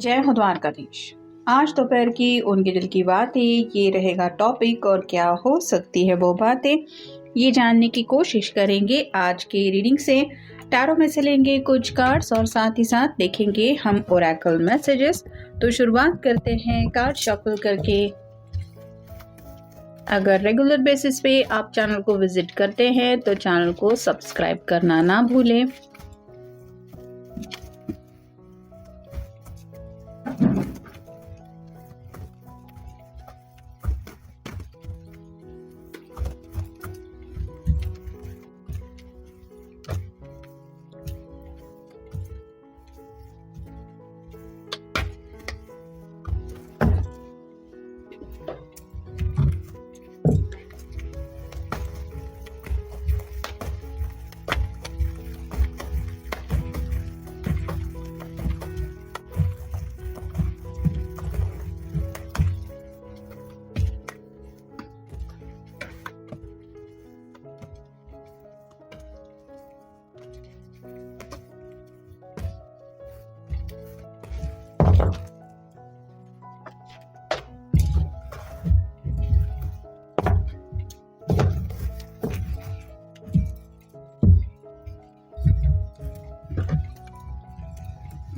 जय हो द्वारकाधीश। आज दोपहर की उनके दिल की बातें, ये रहेगा टॉपिक। और क्या हो सकती है वो बातें, ये जानने की कोशिश करेंगे आज के रीडिंग से। टैरो में से लेंगे कुछ कार्ड्स और साथ ही साथ देखेंगे हम ओरेकल मैसेजेस। तो शुरुआत करते हैं कार्ड शफल करके। अगर रेगुलर बेसिस पे आप चैनल को विजिट करते हैं तो चैनल को सब्सक्राइब करना ना भूलें।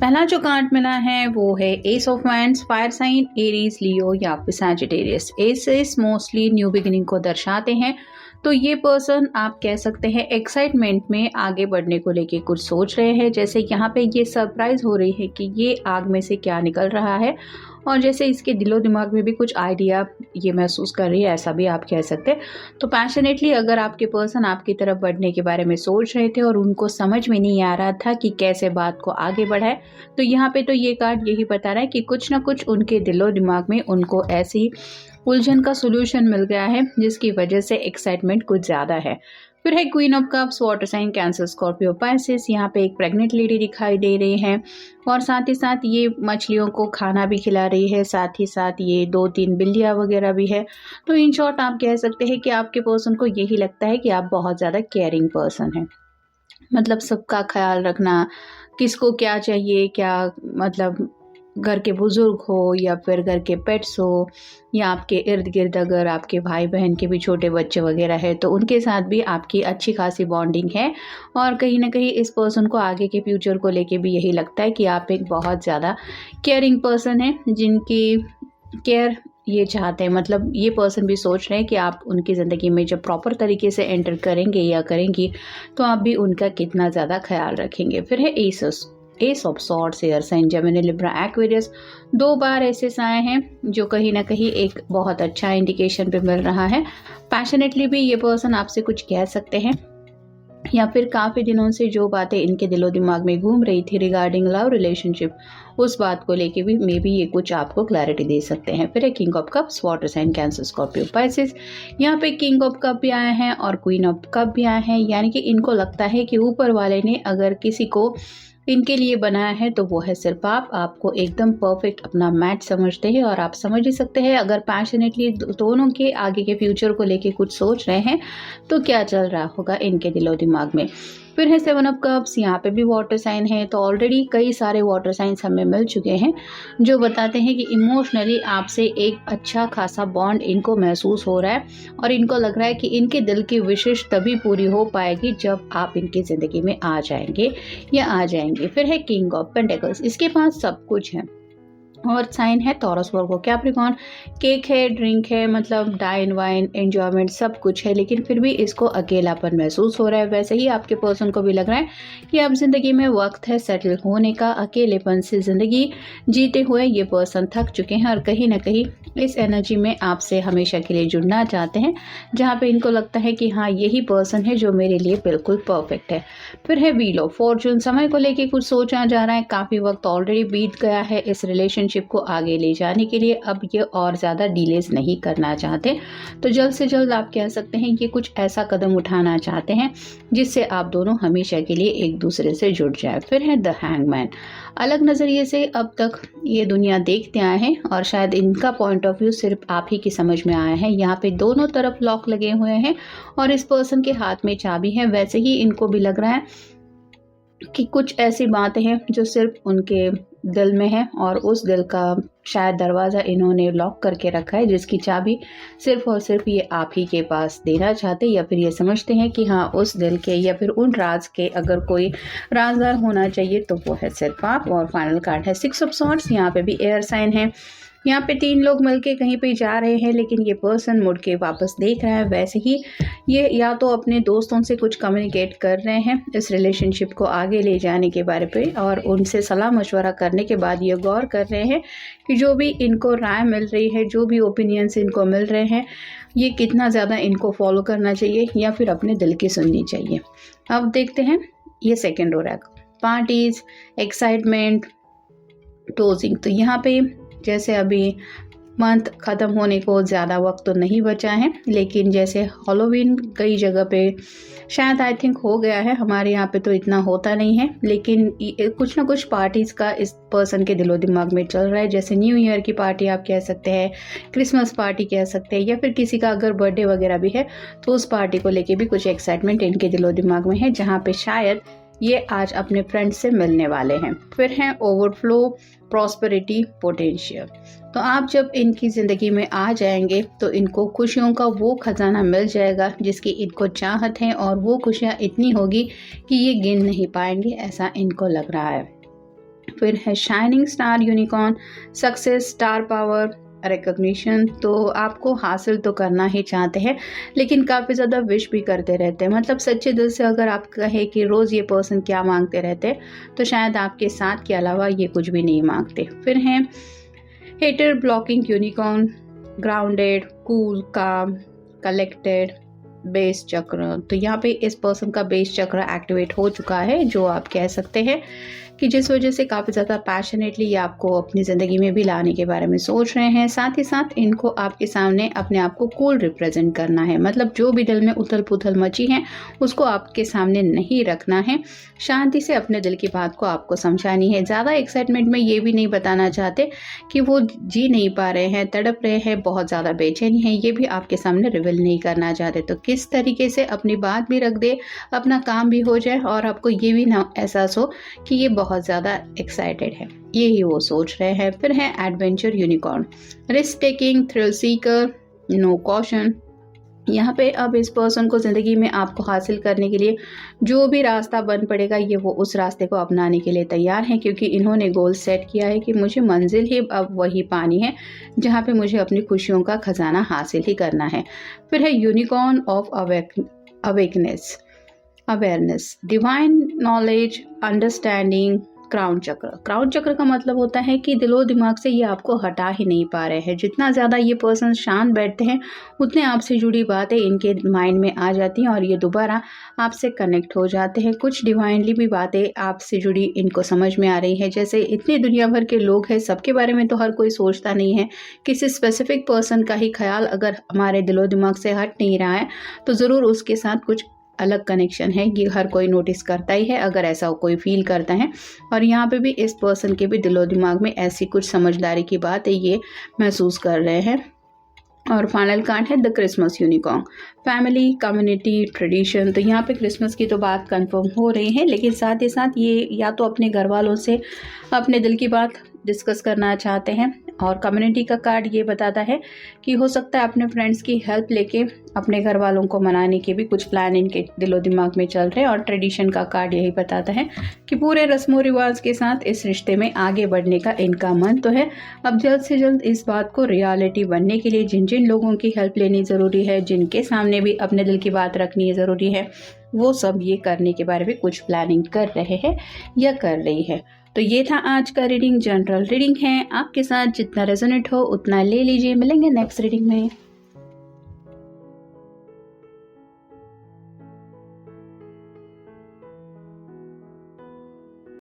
पहला जो कार्ड मिला है वो है ace of wands, fire sign, Aries, Leo या फिर Sagittarius. Aces mostly new beginning को दर्शाते हैं। तो ये पर्सन आप कह सकते हैं एक्साइटमेंट में आगे बढ़ने को लेके कुछ सोच रहे हैं। जैसे यहाँ पे ये सरप्राइज हो रही है कि ये आग में से क्या निकल रहा है, और जैसे इसके दिलो दिमाग में भी कुछ आइडिया ये महसूस कर रही है, ऐसा भी आप कह सकते हैं। तो पैशनेटली अगर आपके पर्सन आपकी तरफ बढ़ने के बारे में सोच रहे थे और उनको समझ में नहीं आ रहा था कि कैसे बात को आगे बढ़ाए, तो यहाँ पे तो ये कार्ड यही बता रहा है कि कुछ ना कुछ उनके दिलो दिमाग में उनको ऐसी उलझन का सोल्यूशन मिल गया है जिसकी वजह से एक्साइटमेंट कुछ ज़्यादा है। फिर है queen of cups, water sign, cancer, Scorpio, Pisces. यहाँ पे एक प्रेग्नेंट लेडी दिखाई दे रही है और साथ ही साथ ये मछलियों को खाना भी खिला रही है, साथ ही साथ ये 2-3 बिल्लियाँ वगैरह भी है। तो इन शॉर्ट आप कह सकते हैं कि आपके पर्सन को यही लगता है कि आप बहुत ज़्यादा केयरिंग पर्सन हैं। मतलब सबका ख्याल रखना, किसको क्या चाहिए, क्या मतलब घर के बुजुर्ग हो या फिर घर के पेट्स हो या आपके इर्द गिर्द अगर आपके भाई बहन के भी छोटे बच्चे वगैरह है तो उनके साथ भी आपकी अच्छी खासी बॉन्डिंग है। और कहीं ना कहीं इस पर्सन को आगे के फ्यूचर को लेके भी यही लगता है कि आप एक बहुत ज़्यादा केयरिंग पर्सन हैं, जिनकी केयर ये चाहते हैं। मतलब ये पर्सन भी सोच रहे हैं कि आप उनकी ज़िंदगी में जब प्रॉपर तरीके से एंटर करेंगे या करेंगी तो आप भी उनका कितना ज़्यादा ख्याल रखेंगे। फिर है ace of swords, air sign, Gemini, Libra, Aquarius. 2 बार ऐसे आए हैं जो कहीं ना कहीं एक बहुत अच्छा इंडिकेशन पे मिल रहा है। पैशनेटली भी ये पर्सन आपसे कुछ कह सकते हैं, या फिर काफ़ी दिनों से जो बातें इनके दिलो दिमाग में घूम रही थी रिगार्डिंग लव रिलेशनशिप, उस बात को लेके भी मे बी ये कुछ आपको क्लैरिटी दे सकते हैं। फिर है king of cups, water sign, cancer, Scorpio, Pisces. यहाँ पे किंग ऑफ कप भी आए हैं और क्वीन ऑफ कप भी आए हैं, यानी कि इनको लगता है कि ऊपर वाले ने अगर किसी को इनके लिए बनाया है तो वो है सिर्फ आपको एकदम परफेक्ट अपना मैच समझते हैं। और आप समझ ही सकते हैं अगर पैशनेटली दोनों के आगे के फ्यूचर को लेके कुछ सोच रहे हैं तो क्या चल रहा होगा इनके दिलो दिमाग में। फिर है 7 ऑफ कप्स, यहाँ पे भी वाटर साइन है। तो ऑलरेडी कई सारे वाटर साइंस हमें मिल चुके हैं जो बताते हैं कि इमोशनली आपसे एक अच्छा खासा बॉन्ड इनको महसूस हो रहा है और इनको लग रहा है कि इनके दिल की विशेष तभी पूरी हो पाएगी जब आप इनकी ज़िंदगी में आ जाएंगे या आ जाएंगे। फिर है किंग ऑफ पेंटिकल्स, इसके पास सब कुछ है और साइन है टॉरस, वर्गो, कैप्रिकॉर्न। केक है, ड्रिंक है, मतलब डाइन वाइन, एंजॉयमेंट सब कुछ है, लेकिन फिर भी इसको अकेलापन महसूस हो रहा है। वैसे ही आपके पर्सन को भी लग रहा है कि अब ज़िंदगी में वक्त है सेटल होने का। अकेलेपन से ज़िंदगी जीते हुए ये पर्सन थक चुके हैं और कहीं ना कहीं इस एनर्जी में आपसे हमेशा के लिए जुड़ना चाहते हैं, जहाँ पे इनको लगता है कि हाँ यही पर्सन है जो मेरे लिए बिल्कुल परफेक्ट है। फिर है व्हील ऑफ फॉर्चून, समय को लेके कुछ सोचा जा रहा है, काफ़ी वक्त ऑलरेडी बीत गया है इस रिलेशनशिप को आगे ले जाने के लिए। अब ये और ज़्यादा डिलेज नहीं करना चाहते, तो जल्द से जल्द आप कह सकते हैं कि कुछ ऐसा कदम उठाना चाहते हैं जिससे आप दोनों हमेशा के लिए एक दूसरे से जुड़ जाए। फिर है द हैंगमैन, अलग नज़रिए से अब तक ये दुनिया देखते आए हैं और शायद इनका पॉइंट ऑफ व्यू सिर्फ आप ही की समझ में आया है। यहाँ पे दोनों तरफ लॉक लगे हुए हैं और इस पर्सन के हाथ में चाबी है। वैसे ही इनको भी लग रहा है कि कुछ ऐसी बातें हैं जो सिर्फ उनके दिल में है और उस दिल का शायद दरवाज़ा इन्होंने लॉक करके रखा है, जिसकी चाबी सिर्फ और सिर्फ ये आप ही के पास देना चाहते, या फिर ये समझते हैं कि हाँ उस दिल के या फिर उन राज के अगर कोई राजदार होना चाहिए तो वो है सिर्फ आप। और फाइनल कार्ड है 6 ऑफ सॉर्ड्स। यहाँ पे भी एयर साइन है। यहाँ पे 3 लोग मिलके कहीं पे जा रहे हैं, लेकिन ये पर्सन मुड़ के वापस देख रहा है। वैसे ही ये या तो अपने दोस्तों से कुछ कम्युनिकेट कर रहे हैं इस रिलेशनशिप को आगे ले जाने के बारे पे, और उनसे सलाह मशवरा करने के बाद ये गौर कर रहे हैं कि जो भी इनको राय मिल रही है, जो भी ओपिनियंस इनको मिल रहे हैं, ये कितना ज़्यादा इनको फॉलो करना चाहिए या फिर अपने दिल की सुननी चाहिए। अब देखते हैं ये सेकेंड हो रहा है, पार्टीज, एक्साइटमेंट, क्लोजिंग। तो यहाँ पे जैसे अभी मंथ ख़त्म होने को ज़्यादा वक्त तो नहीं बचा है, लेकिन जैसे हैलोवीन कई जगह पे शायद आई थिंक हो गया है, हमारे यहाँ पे तो इतना होता नहीं है, लेकिन कुछ ना कुछ पार्टीज़ का इस पर्सन के दिलो दिमाग में चल रहा है। जैसे न्यू ईयर की पार्टी आप कह सकते हैं, क्रिसमस पार्टी कह सकते हैं, या फिर किसी का अगर बर्थडे वगैरह भी है तो उस पार्टी को लेके भी कुछ एक्साइटमेंट इनके दिलो दिमाग में है, जहाँ पे शायद ये आज अपने फ्रेंड से मिलने वाले हैं। फिर है ओवरफ्लो, प्रॉस्पेरिटी, पोटेंशियल। तो आप जब इनकी ज़िंदगी में आ जाएंगे तो इनको खुशियों का वो खजाना मिल जाएगा जिसकी इनको चाहत है, और वो खुशियाँ इतनी होगी कि ये गिन नहीं पाएंगे, ऐसा इनको लग रहा है। फिर है shining star, unicorn, success, star power, recognition. तो आपको हासिल तो करना ही चाहते हैं, लेकिन काफ़ी ज़्यादा विश भी करते रहते हैं। मतलब सच्चे दिल से अगर आप कहें कि रोज़ ये पर्सन क्या मांगते रहते हैं, तो शायद आपके साथ के अलावा ये कुछ भी नहीं मांगते। फिर हैं hater, blocking, unicorn, grounded, cool, calm, collected, base chakra. तो यहाँ पे इस पर्सन का बेस चक्र एक्टिवेट हो चुका है, जो आप कह सकते हैं कि जिस वजह से काफ़ी ज़्यादा पैशनेटली ये आपको अपनी ज़िंदगी में भी लाने के बारे में सोच रहे हैं। साथ ही साथ इनको आपके सामने अपने आप को कूल रिप्रेजेंट करना है, मतलब जो भी दिल में उथल पुथल मची है उसको आपके सामने नहीं रखना है, शांति से अपने दिल की बात को आपको समझानी है। ज़्यादा एक्साइटमेंट में ये भी नहीं बताना चाहते कि वो जी नहीं पा रहे हैं, तड़प रहे हैं, बहुत ज़्यादा बेचैनी है, ये भी आपके सामने रिवील नहीं करना चाहते। तो किस तरीके से अपनी बात भी रख दे, अपना काम भी हो जाए, और आपको ये भी ना एहसास हो कि ये बहुत ज़्यादा एक्साइटेड है, यही वो सोच रहे हैं। फिर है adventure, unicorn, risk taking, thrill seeker, no caution. यहाँ पे अब इस पर्सन को ज़िंदगी में आपको हासिल करने के लिए जो भी रास्ता बन पड़ेगा, ये वो उस रास्ते को अपनाने के लिए तैयार हैं, क्योंकि इन्होंने गोल सेट किया है कि मुझे मंजिल ही अब वही पानी है जहाँ पे मुझे अपनी खुशियों का खजाना हासिल ही करना है। फिर है unicorn of awakeness, awareness, divine knowledge, understanding, crown chakra. Crown chakra का मतलब होता है कि दिलो दिमाग से ये आपको हटा ही नहीं पा रहे हैं। जितना ज़्यादा ये पर्सन शांत बैठते हैं, उतने आपसे जुड़ी बातें इनके माइंड में आ जाती हैं और ये दोबारा आपसे कनेक्ट हो जाते हैं। कुछ डिवाइनली भी बातें आपसे जुड़ी इनको समझ में आ रही है। जैसे इतनी दुनिया भर के लोग हैं, सबके बारे में तो हर कोई सोचता नहीं है। किसी स्पेसिफिक पर्सन का ही ख्याल अगर हमारे दिलो दिमाग से हट नहीं रहा है, तो ज़रूर उसके साथ कुछ अलग कनेक्शन है। ये हर कोई नोटिस करता ही है अगर ऐसा कोई फील करता है। और यहाँ पे भी इस पर्सन के भी दिलो दिमाग में ऐसी कुछ समझदारी की बात है, ये महसूस कर रहे हैं। और फाइनल कार्ड है the Christmas unicorn, family, community, tradition. तो यहाँ पे क्रिसमस की तो बात कंफर्म हो रही है, लेकिन साथ ही साथ ये या तो अपने घर वालों से अपने दिल की बात डिस्कस करना चाहते हैं। और कम्युनिटी का कार्ड ये बताता है कि हो सकता है अपने फ्रेंड्स की हेल्प लेके अपने घर वालों को मनाने के भी कुछ प्लान इनके दिलो दिमाग में चल रहे हैं। और ट्रेडिशन का कार्ड यही बताता है कि पूरे रस्मों रिवाज के साथ इस रिश्ते में आगे बढ़ने का इनका मन तो है। अब जल्द से जल्द इस बात को रियलिटी बनने के लिए जिन जिन लोगों की हेल्प लेनी ज़रूरी है, जिनके सामने भी अपने दिल की बात रखनी ज़रूरी है, वो सब ये करने के बारे में कुछ प्लानिंग कर रहे हैं या कर रही है। तो ये था आज का रीडिंग। जनरल रीडिंग है, आपके साथ जितना रेजोनेट हो उतना ले लीजिए। मिलेंगे नेक्स्ट रीडिंग में।